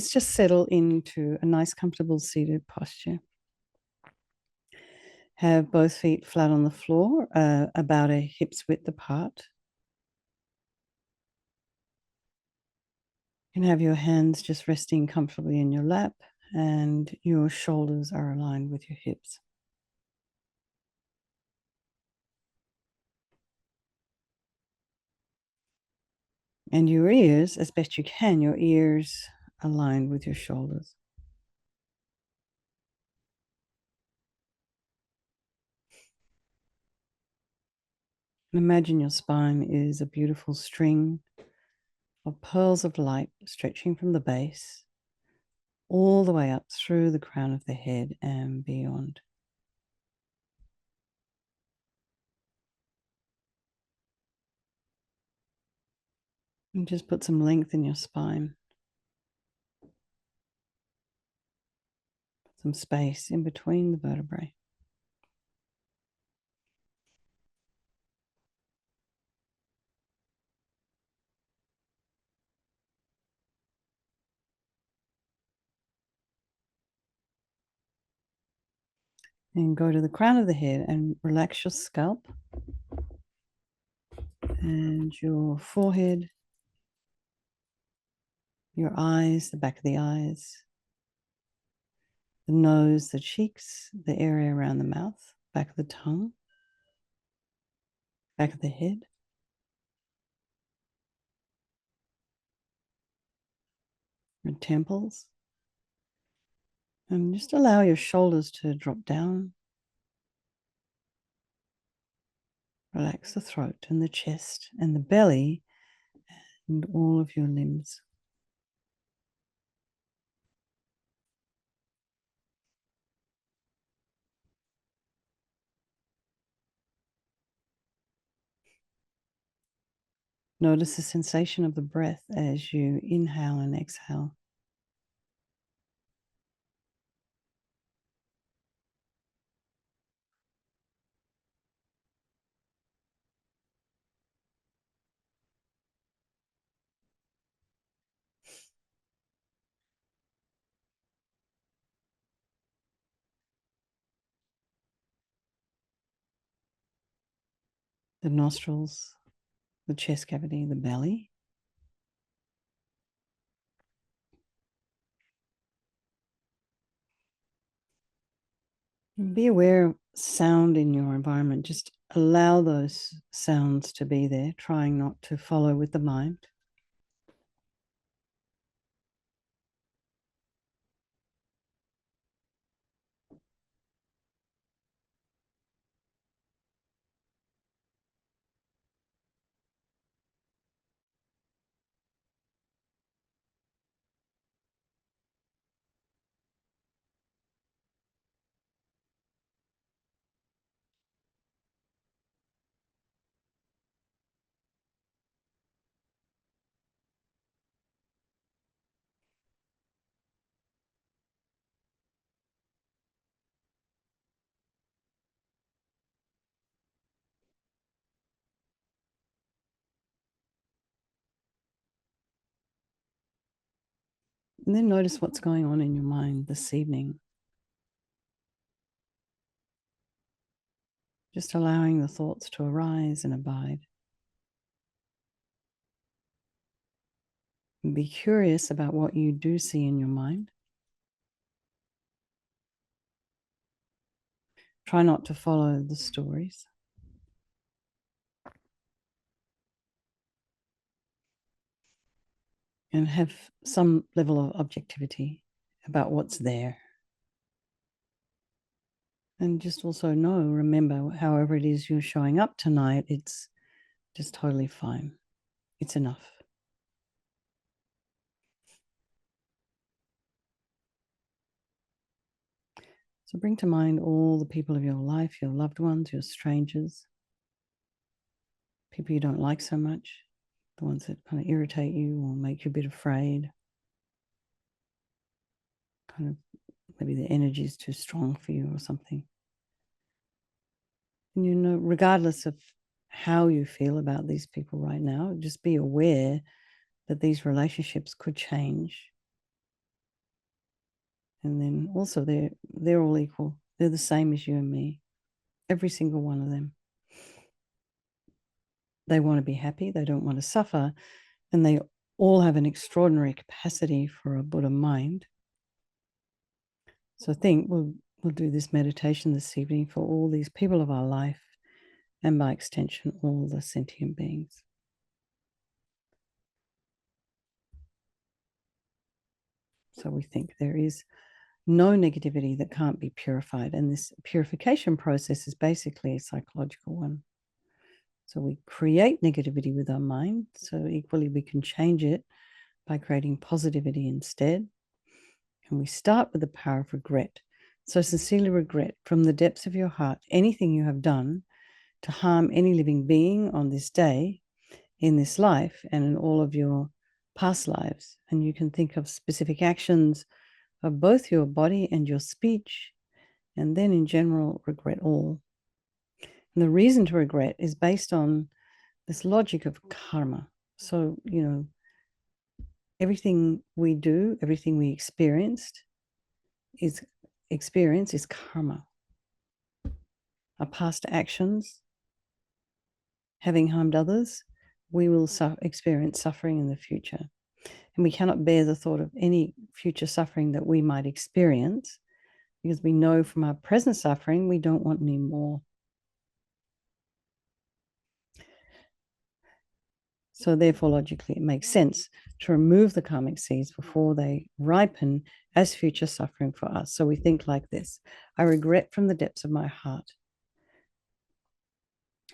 let's just settle into a nice, comfortable seated posture. Have both feet flat on the floor, about a hip's width apart. You can have your hands just resting comfortably in your lap, and your shoulders are aligned with your hips. And your ears, as best you can, your ears aligned with your shoulders. And imagine your spine is a beautiful string of pearls of light stretching from the base all the way up through the crown of the head and beyond. And just put some length in your spine, some space in between the vertebrae. And go to the crown of the head and relax your scalp and your forehead, your eyes, the back of the eyes, the nose, the cheeks, the area around the mouth, back of the tongue, back of the head. Your temples. And just allow your shoulders to drop down. Relax the throat and the chest and the belly and all of your limbs. Notice the sensation of the breath as you inhale and exhale. The nostrils, the chest cavity, the belly. And be aware of sound in your environment. Just allow those sounds to be there, trying not to follow with the mind. And then notice what's going on in your mind this evening. Just allowing the thoughts to arise and abide. And be curious about what you do see in your mind. Try not to follow the stories. And have some level of objectivity about what's there. And just also remember, however it is you're showing up tonight, it's just totally fine. It's enough. So bring to mind all the people of your life, your loved ones, your strangers, people you don't like so much, the ones that kind of irritate you or make you a bit afraid. Kind of maybe the energy is too strong for you or something. And regardless of how you feel about these people right now, just be aware that these relationships could change. And then also they're all equal. They're the same as you and me, every single one of them. They want to be happy. They don't want to suffer. And they all have an extraordinary capacity for a Buddha mind. So I think we'll do this meditation this evening for all these people of our life, and by extension, all the sentient beings. So we think there is no negativity that can't be purified. And this purification process is basically a psychological one. So we create negativity with our mind. So equally, we can change it by creating positivity instead. And we start with the power of regret. So sincerely regret from the depths of your heart anything you have done to harm any living being on this day, in this life, and in all of your past lives. And you can think of specific actions of both your body and your speech, and then in general, regret all. And the reason to regret is based on this logic of karma. So, everything we do, everything we experience is karma. Our past actions, having harmed others, we will experience suffering in the future. And we cannot bear the thought of any future suffering that we might experience, because we know from our present suffering we don't want any more. So therefore, logically, it makes sense to remove the karmic seeds before they ripen as future suffering for us. So we think like this: I regret from the depths of my heart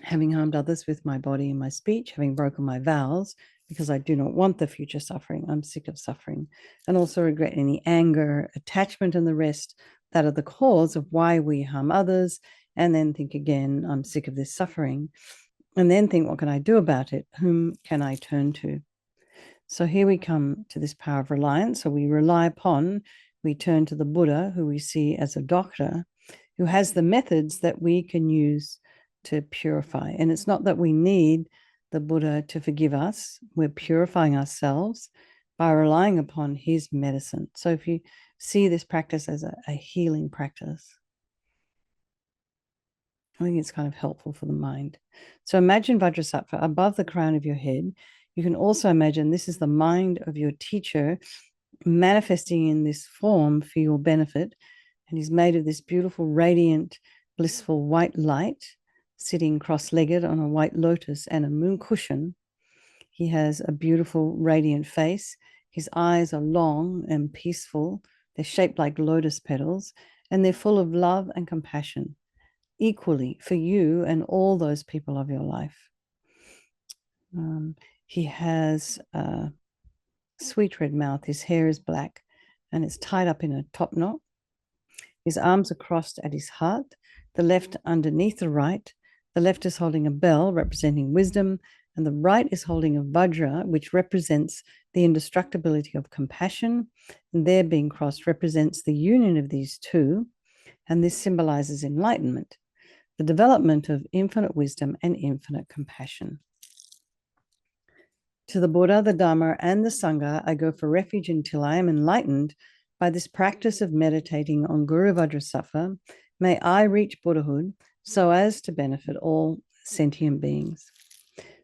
having harmed others with my body and my speech, having broken my vows, because I do not want the future suffering. I'm sick of suffering. And also regret any anger, attachment, and the rest that are the cause of why we harm others. And then think again, I'm sick of this suffering. And then think, what can I do about it? Whom can I turn to? So here we come to this power of reliance. So we turn to the Buddha, who we see as a doctor, who has the methods that we can use to purify. And it's not that we need the Buddha to forgive us. We're purifying ourselves by relying upon his medicine. So if you see this practice as a healing practice, I think it's kind of helpful for the mind. So imagine Vajrasattva above the crown of your head. You can also imagine this is the mind of your teacher manifesting in this form for your benefit. And he's made of this beautiful, radiant, blissful white light, sitting cross-legged on a white lotus and a moon cushion. He has a beautiful, radiant face. His eyes are long and peaceful. They're shaped like lotus petals, and they're full of love and compassion, equally for you and all those people of your life. He has a sweet red mouth. His hair is black and it's tied up in a top knot. His arms are crossed at his heart, the left underneath the right. The left is holding a bell representing wisdom, and the right is holding a vajra, which represents the indestructibility of compassion. And their being crossed represents the union of these two, and this symbolizes enlightenment, the development of infinite wisdom and infinite compassion. To the Buddha, the Dharma, and the Sangha, I go for refuge until I am enlightened by this practice of meditating on Guru Vajrasattva. May I reach Buddhahood so as to benefit all sentient beings.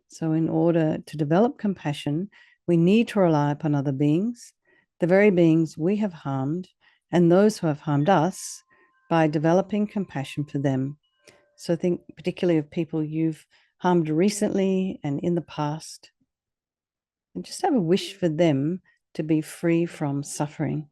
So in order to develop compassion, we need to rely upon other beings, the very beings we have harmed, and those who have harmed us, by developing compassion for them. So think particularly of people you've harmed recently and in the past, and just have a wish for them to be free from suffering.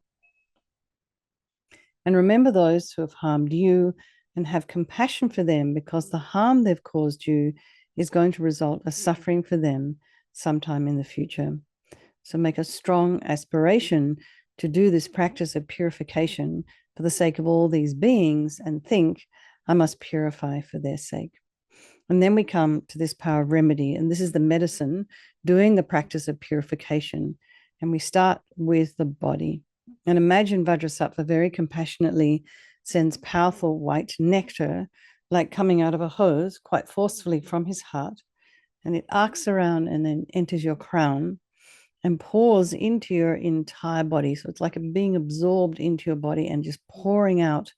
And remember those who have harmed you and have compassion for them, because the harm they've caused you is going to result in suffering for them sometime in the future. So make a strong aspiration to do this practice of purification for the sake of all these beings, and think, I must purify for their sake. And then we come to this power of remedy, and this is the medicine doing the practice of purification. And we start with the body. And imagine Vajrasattva very compassionately sends powerful white nectar, like coming out of a hose, quite forcefully from his heart. And it arcs around and then enters your crown. and pours into your entire body. So it's like being absorbed into your body and just pouring out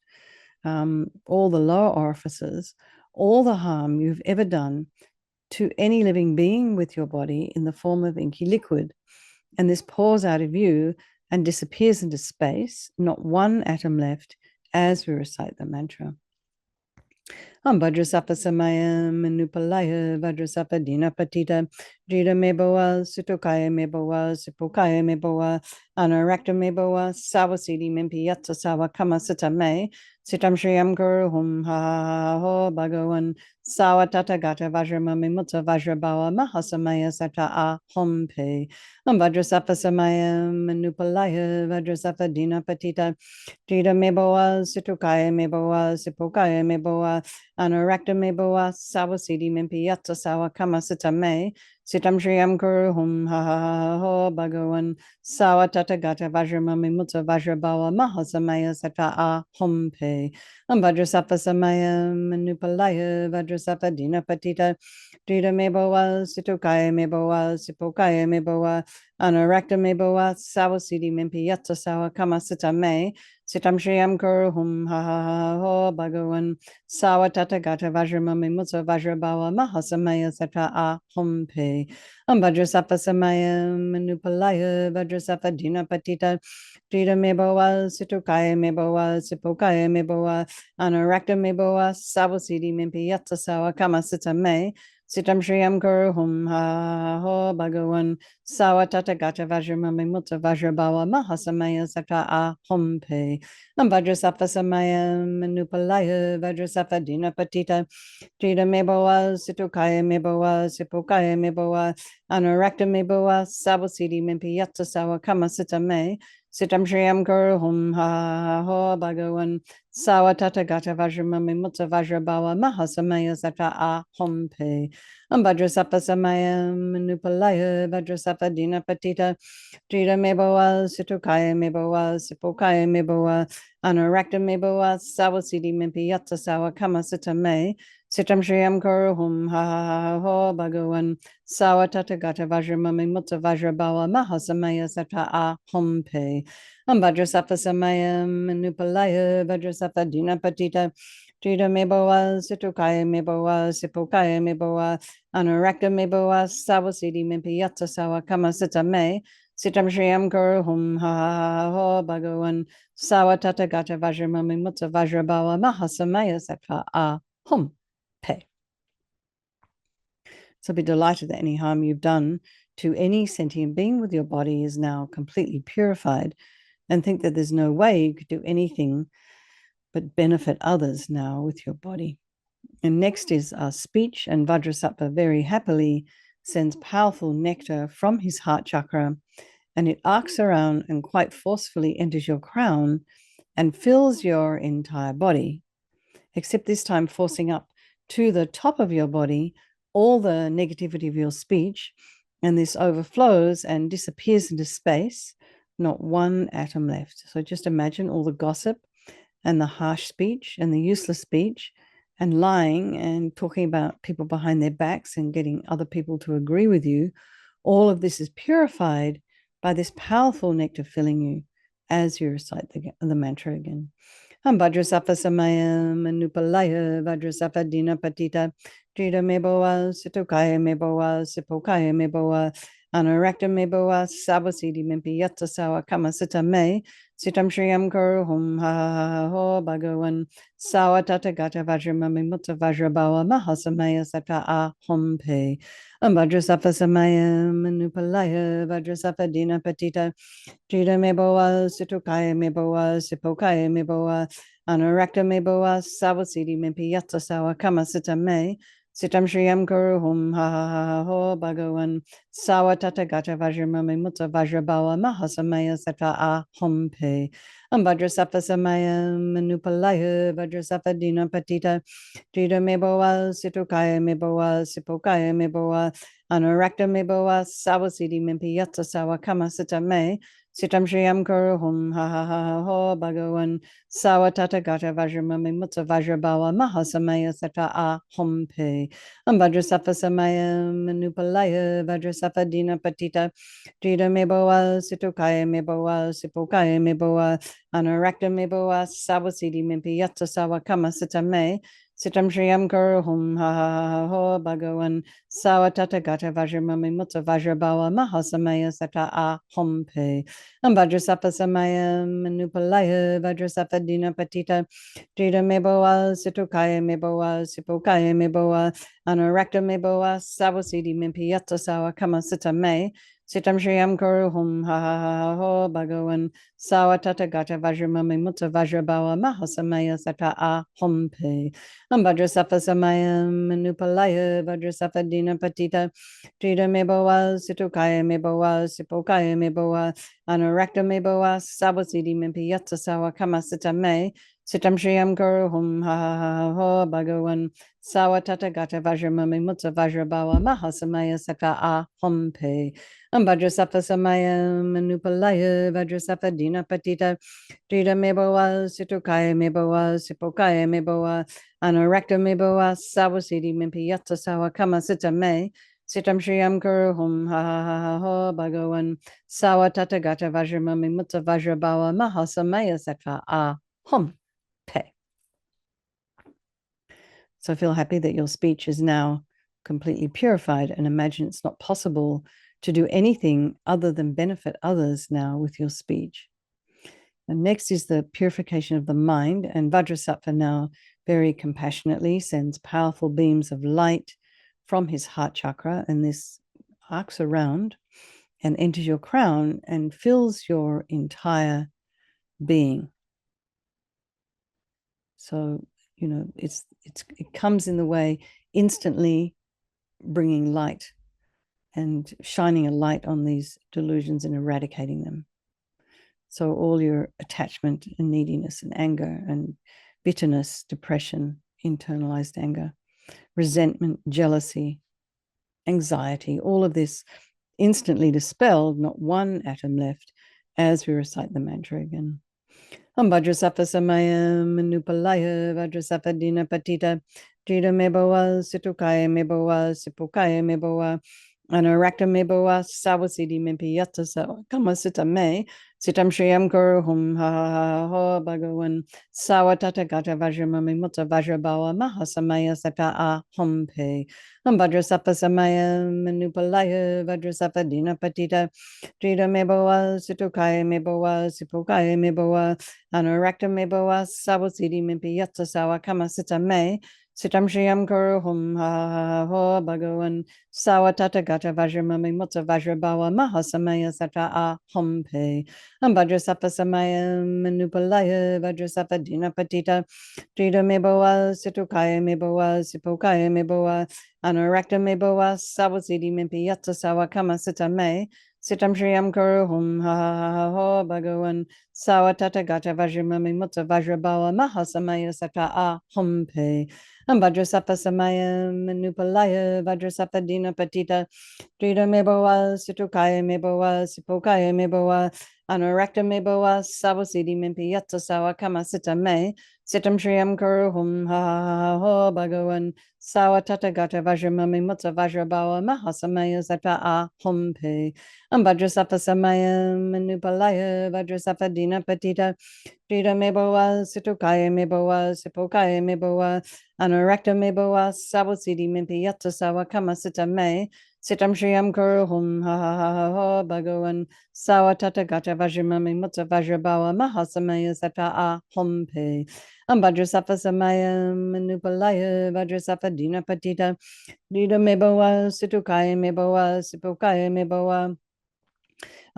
all the lower orifices, all the harm you've ever done to any living being with your body in the form of inky liquid. And this pours out of you and disappears into space, not one atom left, as we recite the mantra. Vajrasapa Samaya Manupalaya Vajrasapa Dinapatita Jita Meboa Sutokaya Meboa Sipokaya Meboa Anarakta Meboa Sawasidi Mimpiyatsa Sawa Kama Sita Me Sitam Shriyam Guru Hum Ha Ho Bhagavan Sawa Tata Gata Vajrama Mimutsa Vajrabawa Mahasamaya Sata A Hom Pe Vajrasapa Samaya Manupalaya Vajrasapa Dinapatita Jita Meboa Situkaya Meboa Sipokaya Meboa Anarakta Meboa Sawasidi Mimpiyatsa Sawa Kama Sita Me Sitam Shriyam Guru Hum Ha Ho Bhagavan Sawa Tata Gata Vajrama Mimutsa Vajrabawa Mahasamaya Sata A Hom Pe Vajrasapa Samaya Manupalaya Vajrasapa Dinapatita Jita Meboa Situkaya Meboa Sipokaya Meboa Anarakta Meboa Sawasidi Mimpiyatsa Sawa Kama Sita Me Sitam Shriyam Guru Hum Ha Ho Bhagavan Sawa Tata Gata Vajrama Mimutsa Vajrabawa Mahasamaya Sata A Hom Pe Vajrasapa Samaya Manupalaya Vajrasapa Dinapatita Jita Meboa Situkaya Meboa Sipokaya Meboa Anarakta Meboa Sawasidi Mimpiyatsa Sawa Kama Sita Me Sitam Shriyam Guru Hum Ha Ho Bhagavan Sawa Tata Gata Vajrama Mimutsa Vajrabawa Mahasamaya Sata A Hom Pe Vajrasapa Samaya Manupalaya Vajrasapa Dinapatita Jita Meboa Situkaya Meboa Sipokaya Meboa Anarakta Meboa Sawasidi Mimpiyatsa Sawa Kama Sita Me Sitam Shriyam Guru Hum Ha Ho Bhagavan Sawa Tata Gata Vajrama Mimutsa Vajrabawa Mahasamaya Sata A Hom Pe Vajrasapa Samaya Manupalaya Vajrasapa Dinapatita Jita Meboa Situkaya Meboa Sipokaya Meboa Anarakta Meboa Sawasidi Mimpiyatsa Sawa Kama Sita Me Sitam Shriyam Guru Hum Ha Ho Bhagavan Sawa Tata Gata Vajrama Mimutsa Vajrabawa Mahasamaya Sata A Hom Pe Vajrasapa Samaya Manupalaya Vajrasapa Dinapatita Jita Meboa Situkaya Meboa Sipokaya Meboa Anarakta Meboa Sawasidi Mimpiyatsa Sawa Kama Sita Me Sitam Shriyam Guru Hum Ha Ho Bhagavan Sawa Tata Gata Vajrama Mimutsa Vajrabawa Mahasamaya Sata A Hom Pe. So be delighted that any harm you've done to any sentient being with your body is now completely purified, and think that there's no way you could do anything but benefit others now with your body. And next is our speech, and Vajrasattva very happily sends powerful nectar from his heart chakra, and it arcs around and quite forcefully enters your crown and fills your entire body, except this time forcing up to the top of your body all the negativity of your speech, and this overflows and disappears into space, not one atom left. So just imagine all the gossip and the harsh speech and the useless speech and lying and talking about people behind their backs and getting other people to agree with you. All of this is purified by this powerful nectar filling you as you recite the mantra again. Vajrasapa Samaya Manupalaya Vajrasapa Dinapatita Jita Meboa Situkaya Meboa Sipokaya Meboa Anarakta Meboa Sawasidi Mimpiyatsa Sawa Kama Sita Me Sitam Shriyam Guru Hum Ha Ho Bhagavan Sawa Tata Gata Vajrama Mimutsa Vajrabawa Mahasamaya Sata A Hom Pe Vajrasapa Samaya Manupalaya Vajrasapa Dinapatita Jita Meboa Situkaya Meboa Sipokaya Meboa Anarakta Meboa Sawasidi Mimpiyatsa Sawa Kama Sita Me Sitam Shriyam Guru Hum Ha Ho Bhagavan Sawa Tata Gata Vajrama Mimutsa Vajrabawa Mahasamaya Sata A Hom Pe Vajrasapa Samaya Manupalaya Vajrasapa Dinapatita Jita Meboa Situkaya Meboa Sipokaya Meboa Anarakta Meboa Sawasidi Mimpiyatsa Sawa Kama Sita Me Sitam Shriyam Kuru Hum Ha Ha Ha Ha Ho Bhagavan Sawatata Gata Vajramami Mutta Vajrabawa Mahasamaya Sata A Hum Pe Vajrasafa Samaya Manupalaya Vajrasafa Dina Patita Jida Meboa Situkaya Meboa Sipokaya Meboa Anarakta Meboa Sawasidi Mimpi Yatsa Sawa Kama Sitame Sitam Shriyam Kuru Hum Ha Ha Ha Ha Ho Bhagavan Sawatata Gata Vajramami Mutta Vajrabawa Mahasamaya Sata A Hum Pe Vajrasafa Samaya Manupalaya Vajrasafa Dina Patita Jida Meboa Situkaya Meboa Sipokaya Meboa Anarakta Meboa Sawasidi Mimpi Yatsa Sawa Kama Sitame Sitam Shriyam Kuru Hum Ha Ha Ha Ho Bhagavan Sawatata Gata Vajramami Mutta Vajrabawa Mahasamaya Sata A Hum Pe Vajrasafa Samaya Manupalaya Vajrasafa Dina Patita Jida Meboa Situkaya Meboa Sipokaya Meboa Anarakta Meboa Sawasidi Mimpi Yatsa Sawa Kama Sitame Sitam Shriyam Kuru Hum Ha Ha Ha Ho Bhagavan Sawatata Gata Vajramami Mutta Vajrabawa Mahasamaya Sata A Hum Pe Vajrasafa Samaya Manupalaya Vajrasafa Dina Patita Jida Meboa Situkaya Meboa Sipokaya Meboa Anarakta Meboa Sawasidi Mimpi Yatsa Sawa Kama Sitame Sitam Shriyam Kuru Hum Ha Ha Ha Ha Ho Bhagavan Sawatata Gata Vajramami Mutta Vajrabawa Mahasamaya Sata A Hum Pe. So feel happy that your speech is now completely purified, and imagine it's not possible to do anything other than benefit others now with your speech. And next is the purification of the mind, and Vajrasattva now very compassionately sends powerful beams of light from his heart chakra, and this arcs around and enters your crown and fills your entire being. So, it comes in the way instantly, bringing light and shining a light on these delusions and eradicating them. So all your attachment and neediness and anger and bitterness, depression, internalized anger, resentment, jealousy, anxiety, all of this instantly dispelled, not one atom left, as we recite the mantra again. Vajrasattva Samaya Manupalaya Vajrasattva Dina Patita Jida Meboa Situkaya Meboa Sipokaya Meboa Anarakta Meboa Sawasidi Mimpi Yatsa Sawa Kama Sitame Sitam Shriyam Kuru Hum Ha Ha Ha Ho Bhagavan Sawatata Gata Vajramami Mutta Vajrabawa Mahasamaya Sata A Hum Pe Vajrasattva Samaya Manupalaya Vajrasattva Dina Patita Jida Meboa Situkaya Meboa Sipokaya Meboa Anarakta Meboa Sawasidi Mimpi Yatsa Sawa Kama Sitame Sitam Shriyam Kuru Hum Ha Ha Ho Bhagavan Sawatata Gata Vajramami Mutta Vajrabawa Mahasamaya Sata A Hum Pe Vajrasattva Samaya Manupalaya Vajrasattva Dina Patita Jida Meboa Situkaya Meboa Sipokaya Meboa Anarakta Meboa Sawasidi Mimpi Yatsa Sawa Kama Sitame Sitam Shriyam Kuru Hum Ha Ha Ha Ho Bhagavan Sawatata Gata Vajramami Mutta Vajrabawa Mahasamaya Sata A Hum Pe Vajrasattva Samaya Manupalaya Vajrasattva Dina Patita Jida Meboa Situkaya Meboa Sipokaya Meboa Anarakta Meboa Sawasidi Mimpi Yatsa Sawa Kama Sitame Sitam Shriyam Kuru Hum Ha Ha Ha Ho Bhagavan Sawatata Gata Vajramami Mutta Vajrabawa Mahasamaya Sata A Hum Pe Vajrasattva Samaya Manupalaya Vajrasattva Dina Patita Jida Meboa Situkaya Meboa Sipokaya Meboa Anarakta Meboa Sawasidi Mimpi Yatsa Sawa Kama Sitame Sitam Shriyam Kuru Hum Ha Ha Ha Ha Ho Bhagavan Sawatata Gata Vajramami Mutta Vajrabawa Mahasamaya Sata A Hum Pe Vajrasattva Samaya Manupalaya Vajrasattva Dina Patita Jida Meboa Situkaya Meboa Sipokaya Meboa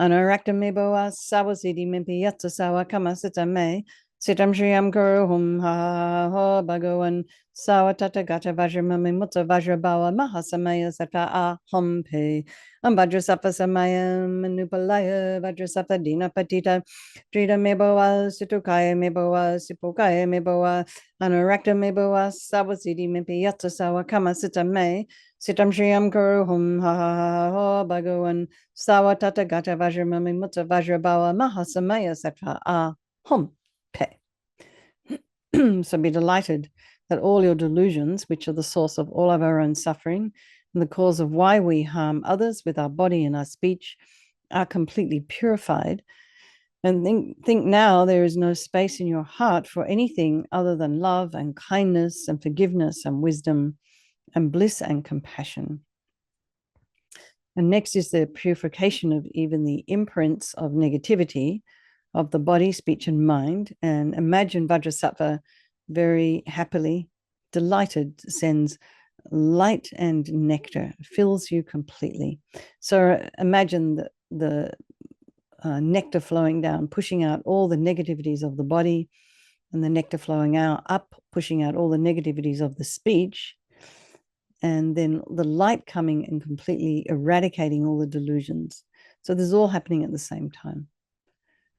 Anarakta Meboa Sawasidi Mimpi Yatsa Sawa Kama Sitame Sitam Shriyam Guru Hum Ha Ho Bhagavan Sawatata Gata Vajramami Mutta Vajrabawa Mahasamaya Sata A Hum Pe Vajrasapa Samayam Manupalaya Vajrasapa Dina Patita Drita Meboa Situkaya Meboa Sipokaya Meboa Anurakta Meboa Sawasidi Mipi Yatsa Sawa Kama Sita Me Sitam Shriyam Guru Hum Ha Ho Bhagavan Sawatata Gata Vajramami Mutta Vajrabawa Mahasamaya Sata A Hum Pe. So be delighted that all your delusions, which are the source of all of our own suffering and the cause of why we harm others with our body and our speech, are completely purified. And think now there is no space in your heart for anything other than love and kindness and forgiveness and wisdom and bliss and compassion. And next is the purification of even the imprints of negativity of the body, speech, and mind. And imagine Vajrasattva very happily, delighted, sends light and nectar, fills you completely. So imagine the nectar flowing down, pushing out all the negativities of the body, and the nectar flowing out, up, pushing out all the negativities of the speech, and then the light coming and completely eradicating all the delusions. So this is all happening at the same time.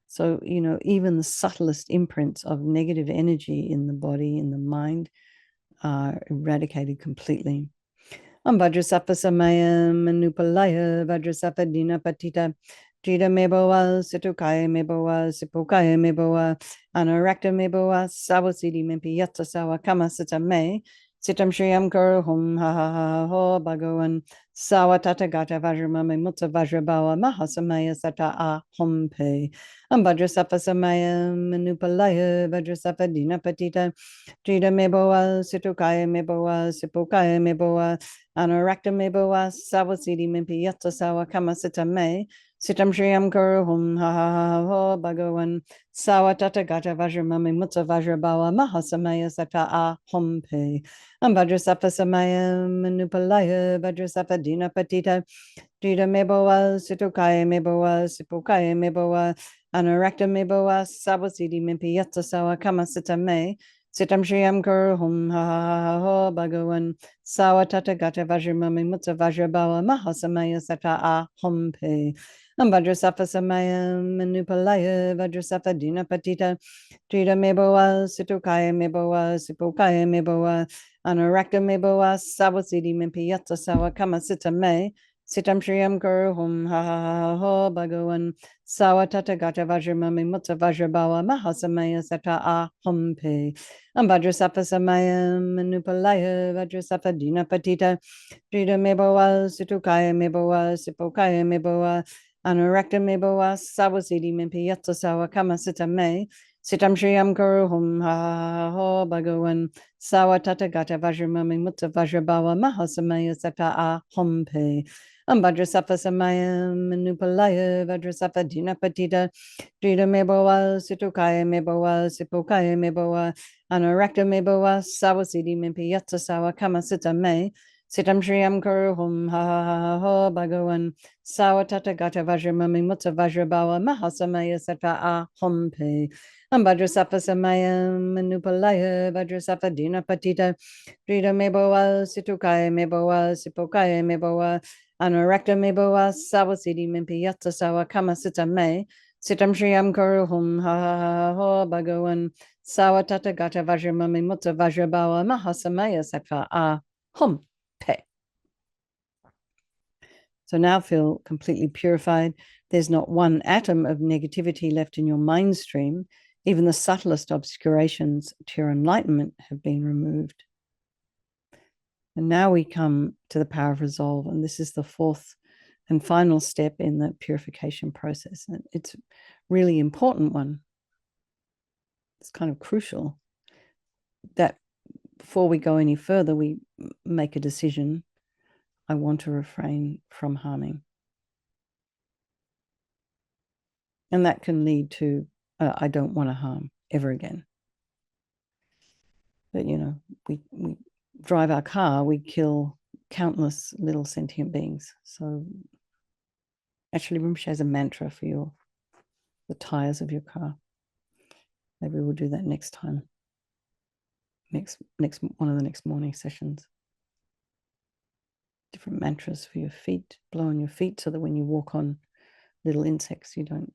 So, even the subtlest imprints of negative energy in the body, in the mind, are eradicated completely. Vajrasapa Samayam Manupalaya Vajrasapa Dina Patita Jida Meboa Situkaya Meboa Sipokaya Meboa Anarakta Meboa Sawasidi Mimpi Yatsa Sawa Kama Sita Me Sitam Shriyam Kuru Hum Ha Ha Ha Ho Bhagavan Sawa Tata Gata Vajramami Mutta Vajrabawa Mahasamaya Sata A Hum Pe Vajrasapa Samayam Manupalaya Vajrasapa Dina Patita Jida Meboa Situkaya Meboa Sipokaya Meboa Anarakta Meboa Sawasidi Mimpi Yatsa Sawa Kama Sita Me Sitam Shriyam Kuru Hum Ha Ha Ha Ho Bhagavan Sawa Tata Gata Vajramami Mutta Vajrabawa Mahasamaya Sata A Hum Pe Vajrasapa Samaya Manupalaya Vajrasapa Dina Patita Jida Meboa Situkaya Meboa Sipokaya Meboa Anarakta Meboa Sawasidi Mimpi Yatsa Sawa Kama Sita Me Sitam Shriyam Kuru Hum Ha Ha Ha Ho Bhagavan Sawa Tata Gata Vajramami Mutta Vajrabawa Mahasamaya Sata A Hum Pe Vajrasapa Samaya Manupalaya Vajrasapa Dina Patita Jida Meboa Situkaya Meboa Sipokaya Meboa Anarakta Meboa Sawasidi Mimpi Yatsa Sawa Kama Sita Me Sitam Shriyam Kuru Hum Ha Ha Ha Ho Bhagavan Sawa Tata Gata Vajramami Mutta Vajrabawa Mahasamaya Sata A Hum Pe Vajrasapa Samaya Manupalaya Vajrasapa Dina Patita Jida Meboa Situkaya Meboa Sipokaya Meboa Anurakta Meboa Sawasidi Mimpi Yatsa Sawa Kama Sita Me Sitam Shriyam Kuru Hum Ha Ha Ho Bhagavan Sawa Tata Gata Vajramami Mutta Vajrabawa Mahasamaya Sata A Hum Pe Vajrasapa Samaya Manupalaya Vajrasapa Dina Patita Jida Meboa Situkaya Meboa Sipokaya Meboa Anurakta Meboa Sawasidi Mimpi Yatsa Sawa Kama Sita Me Sitam Shriyam Kuru Hum Ha Ha Ho Bhagavan Sawa Tata Gata Vajramami Mutta Vajrabawa Mahasamaya Sata A Hum Pe Vajrasapa Samaya Manupalaya Vajrasapa Dina Patita Jida Meboa Situkaya Meboa Sipokaya Meboa Anurakta Meboa Sawasidi Mimpi Yatsa Sawa Kama Sita Me Sitam Shriyam Kuru Hum Ha Ha Ho Bhagavan Sawa Tata Gata Vajramami Mutta Vajrabawa Mahasamaya Sata A Hum Pe. So now feel completely purified. There's not one atom of negativity left in your mind stream. Even the subtlest obscurations to your enlightenment have been removed. And now we come to the power of resolve. And this is the fourth and final step in the purification process. And it's a really important one. It's kind of crucial that before we go any further, we make a decision. I want to refrain from harming. And that can lead to, I don't want to harm ever again. But, we drive our car, we kill countless little sentient beings. So actually, Rinpoche has a mantra for the tires of your car. Maybe we'll do that next time. Next one of the next morning sessions. Different mantras for your feet. Blow on your feet so that when you walk on little insects, you don't,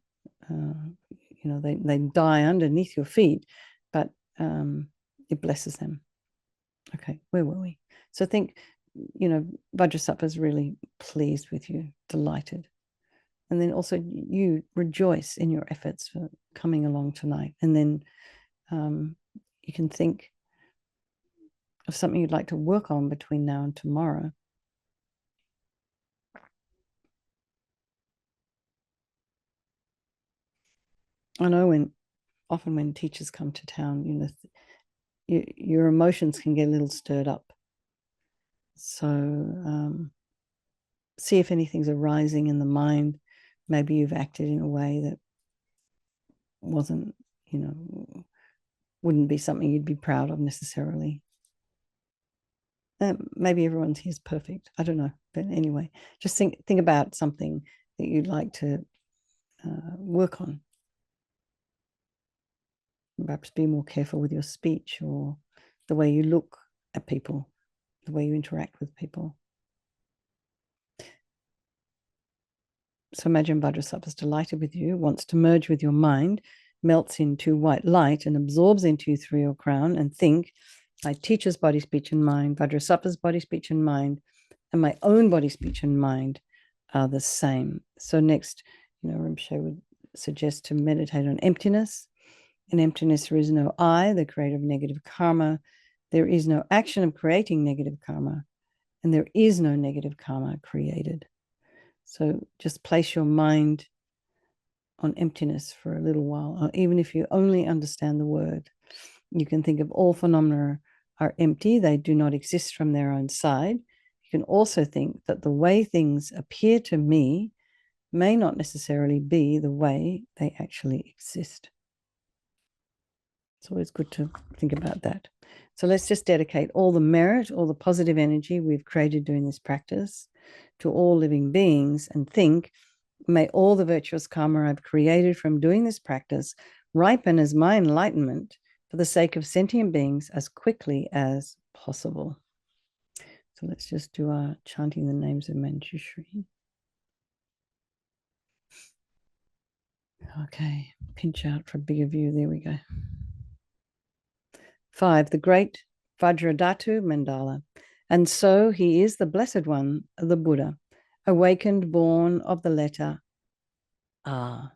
they die underneath your feet, but it blesses them. Okay, where were we? So think, Vajrasattva is really pleased with you, delighted. And then also you rejoice in your efforts for coming along tonight. And then you can think of something you'd like to work on between now and tomorrow. I know often when teachers come to town, your emotions can get a little stirred up. So see if anything's arising in the mind. Maybe you've acted in a way that wasn't, wouldn't be something you'd be proud of necessarily. Maybe everyone's here is perfect. I don't know. But anyway, just think about something that you'd like to work on. Perhaps be more careful with your speech or the way you look at people, the way you interact with people. So imagine Vajrasattva is delighted with you, wants to merge with your mind, melts into white light and absorbs into you through your crown, and think, my teacher's body, speech, and mind, Vajrasattva's body, speech, and mind, and my own body, speech, and mind are the same. So next, Rinpoche would suggest to meditate on emptiness. In emptiness, there is no I, the creator of negative karma. There is no action of creating negative karma, and there is no negative karma created. So just place your mind on emptiness for a little while, or even if you only understand the word. You can think of all phenomena are empty. They do not exist from their own side. You can also think that the way things appear to me may not necessarily be the way they actually exist. It's always good to think about that. So let's just dedicate all the merit, all the positive energy we've created doing this practice to all living beings and think, may all the virtuous karma I've created from doing this practice ripen as my enlightenment for the sake of sentient beings as quickly as possible. So let's just do our chanting the names of Manjushri. Okay, pinch out for a bigger view. There we go. 5, the great Vajradhatu Mandala. And so he is the Blessed One, the Buddha, awakened, born of the letter R.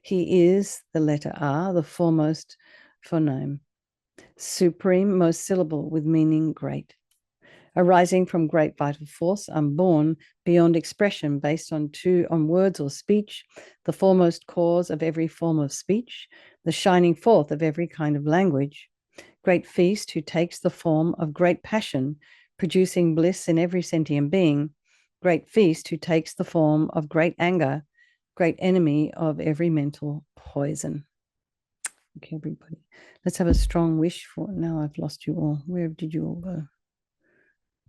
He is the letter R, the foremost phoneme, supreme, most syllable with meaning great. Arising from great vital force, unborn, beyond expression, based on words or speech, the foremost cause of every form of speech, the shining forth of every kind of language. Great feast who takes the form of great passion, producing bliss in every sentient being. Great feast who takes the form of great anger, great enemy of every mental poison. Okay, everybody. Let's have a strong wish for, now I've lost you all. Where did you all go?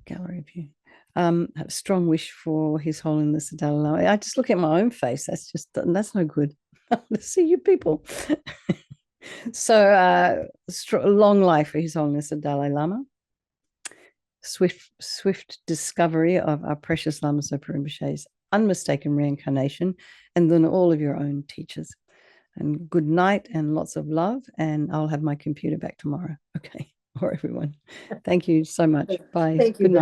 Gallery view. Have a strong wish for His Holiness the Dalai Lama. I just look at my own face. That's no good. To see you people. So long life for His Holiness the Dalai Lama. Swift discovery of our precious Lama Zopa Rinpoche's unmistaken reincarnation, and then all of your own teachers. And good night and lots of love. And I'll have my computer back tomorrow. Okay. Or everyone. Thank you so much. Bye. Good night.